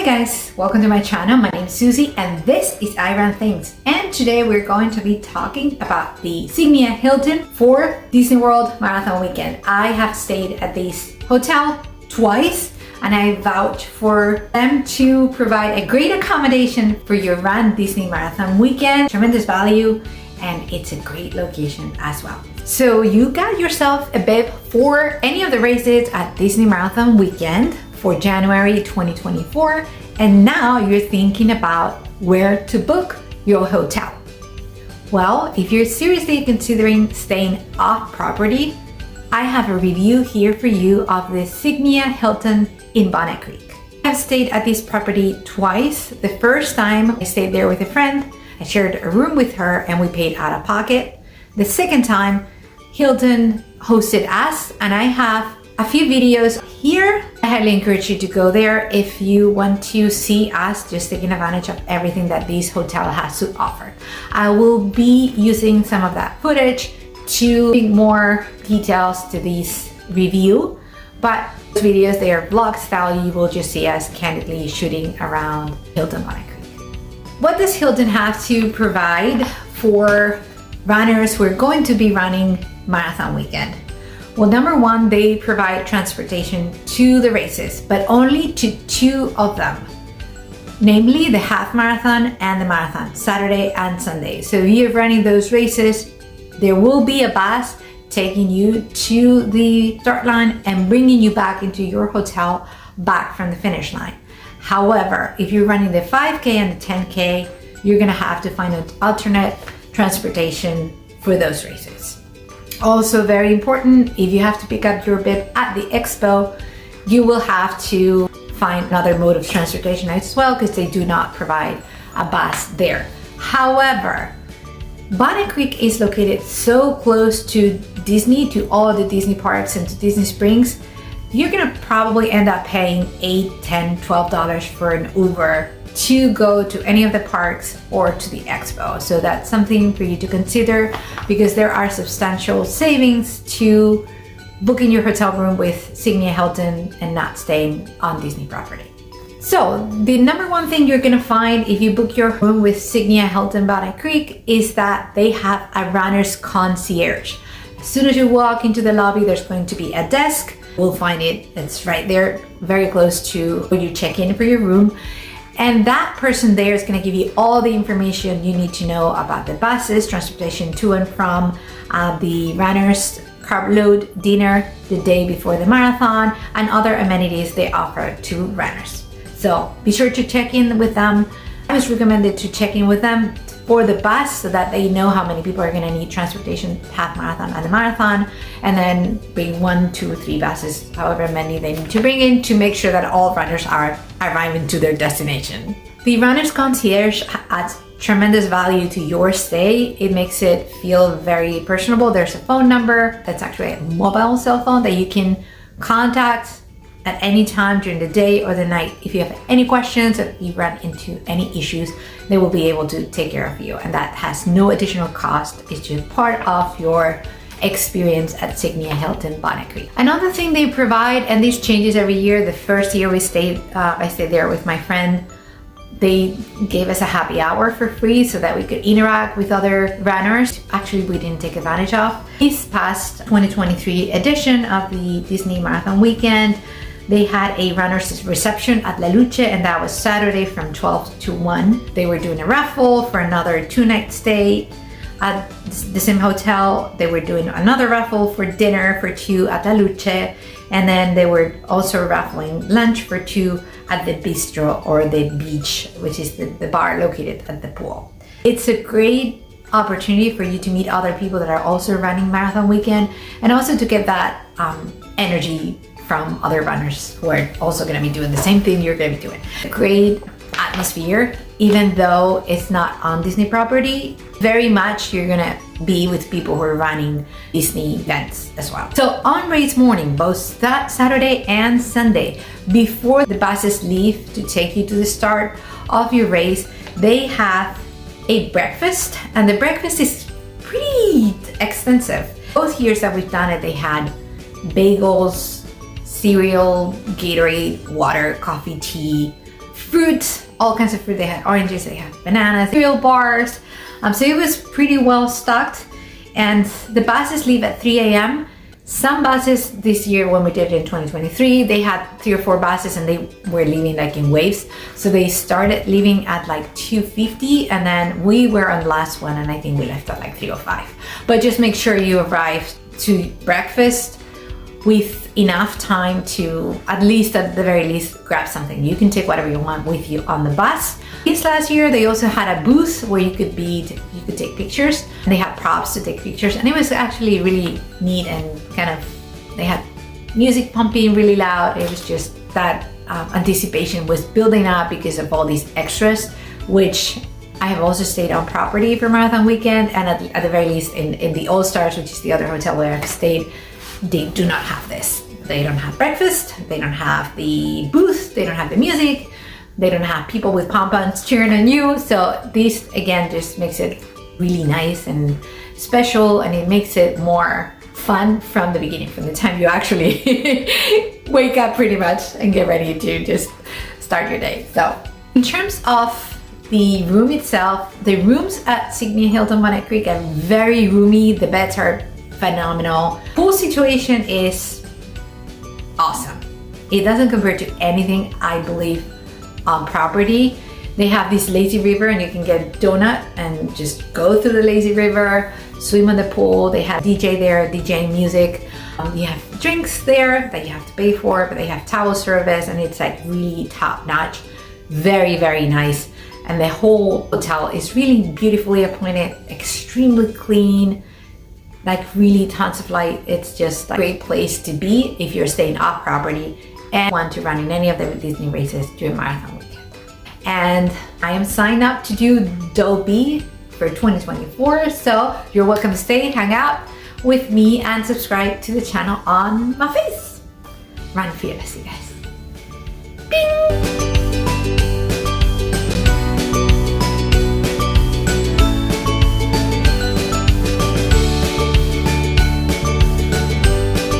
Hi guys, welcome to my channel. My name is Susie and this is I Run Things. And today we're going to be talking about the Signia Hilton for Disney World Marathon Weekend. I have stayed at this hotel twice and I vouch for them to provide a great accommodation for your RunDisney Marathon Weekend. Tremendous value and it's a great location as well. So you got yourself a bib for any of the races at Disney Marathon Weekend for January 2024, and now you're thinking about where to book your hotel. Well, if you're seriously considering staying off property, I have a review here for you of the Signia Hilton in Bonnet Creek. I've stayed at this property twice. The first time I stayed there with a friend, I shared a room with her and we paid out of pocket. The second time, Hilton hosted us, and I have a few videos here. I highly encourage you to go there if you want to see us just taking advantage of everything that this hotel has to offer. I will be using some of that footage to bring more details to this review, but those videos, they are vlog style. You will just see us candidly shooting around Hilton Bonnet Creek. What does Hilton have to provide for runners who are going to be running Marathon Weekend? Well, number one, they provide transportation to the races, but only to two of them, namely the half marathon and the marathon, Saturday and Sunday. So if you're running those races, there will be a bus taking you to the start line and bringing you back into your hotel back from the finish line. However, if you're running the 5K and the 10K, you're gonna have to find an alternate transportation for those races. Also very important, if you have to pick up your bib at the expo, you will have to find another mode of transportation as well because they do not provide a bus there. However, Bonnet Creek is located so close to Disney, to all the Disney parks and to Disney Springs, you're gonna probably end up paying $8, $10, $12 for an Uber to go to any of the parks or to the expo. So that's something for you to consider because there are substantial savings to booking your hotel room with Signia Hilton and not staying on Disney property. So the number one thing you're gonna find if you book your room with Signia Hilton Bonnet Creek is that they have a runner's concierge. As soon as you walk into the lobby, there's going to be a desk. We'll find it, it's right there, very close to where you check in for your room. And that person there is going to give you all the information you need to know about the buses, transportation to and from the runners, carb load dinner the day before the marathon, and other amenities they offer to runners. So be sure to check in with them. I was recommended to check in with them for the bus so that they know how many people are going to need transportation, half marathon and the marathon, and then bring 1, 2, 3 buses, however many they need to bring in to make sure that all runners are arriving to their destination. The runner's concierge adds tremendous value to your stay. It makes it feel very personable. There's a phone number that's actually a mobile cell phone that you can contact at any time during the day or the night. If you have any questions, if you run into any issues, they will be able to take care of you. And that has no additional cost. It's just part of your experience at Signia Hilton Bonnet Creek. Another thing they provide, and this changes every year. The first year we stayed, I stayed there with my friend. They gave us a happy hour for free so that we could interact with other runners. Actually, we didn't take advantage of. This past 2023 edition of the Disney Marathon Weekend, they had a runner's reception at La Luce, and that was Saturday from 12 to 1. They were doing a raffle for another 2-night stay at the same hotel. They were doing another raffle for dinner for 2 at La Luce, and then they were also raffling lunch for 2 at the bistro or the beach, which is the bar located at the pool. It's a great opportunity for you to meet other people that are also running Marathon Weekend, and also to get that energy from other runners who are also going to be doing the same thing you're going to be doing. A great atmosphere, even though it's not on Disney property. Very much you're going to be with people who are running Disney events as well. So on race morning, both Saturday and Sunday, before the buses leave to take you to the start of your race, they have a breakfast, and the breakfast is pretty extensive. Both years that we've done it, they had bagels, cereal, Gatorade, water, coffee, tea, fruit, all kinds of fruit. They had oranges, they had bananas, cereal bars. So it was pretty well stocked. And the buses leave at 3 a.m. Some buses this year, when we did it in 2023, they had 3 or 4 buses and they were leaving like in waves. So they started leaving at like 2:50, and then we were on the last one, and I think we left at like 3:05. But just make sure you arrive to breakfast with enough time to, at the very least, grab something. You can take whatever you want with you on the bus. This last year, they also had a booth where you could take pictures. They had props to take pictures, and it was actually really neat and they had music pumping really loud. It was just that anticipation was building up because of all these extras, which I have also stayed on property for Marathon Weekend, and at the very least in the All Stars, which is the other hotel where I've stayed, they do not have this. They don't have breakfast, they don't have the booth, they don't have the music, they don't have people with pom-poms cheering on you. So this again just makes it really nice and special, and it makes it more fun from the beginning, from the time you actually wake up pretty much and get ready to just start your day. So in terms of the room itself, the rooms at Signia Hilton Bonnet Creek are very roomy. The beds are phenomenal. Pool situation is awesome. It doesn't compare to anything I believe on property. They have this lazy river, and you can get a donut and just go through the lazy river, swim in the pool. They have DJ there, DJing music. You have drinks there that you have to pay for, but they have towel service, and it's like really top notch. Very, very nice. And the whole hotel is really beautifully appointed, extremely clean, like really tons of light. It's just a great place to be if you're staying off property and want to run in any of the Disney races during Marathon Weekend. And I am signed up to do Dopey for 2024, so you're welcome to stay, hang out with me, and subscribe to the channel on my face. Run fearlessly, guys. Bing!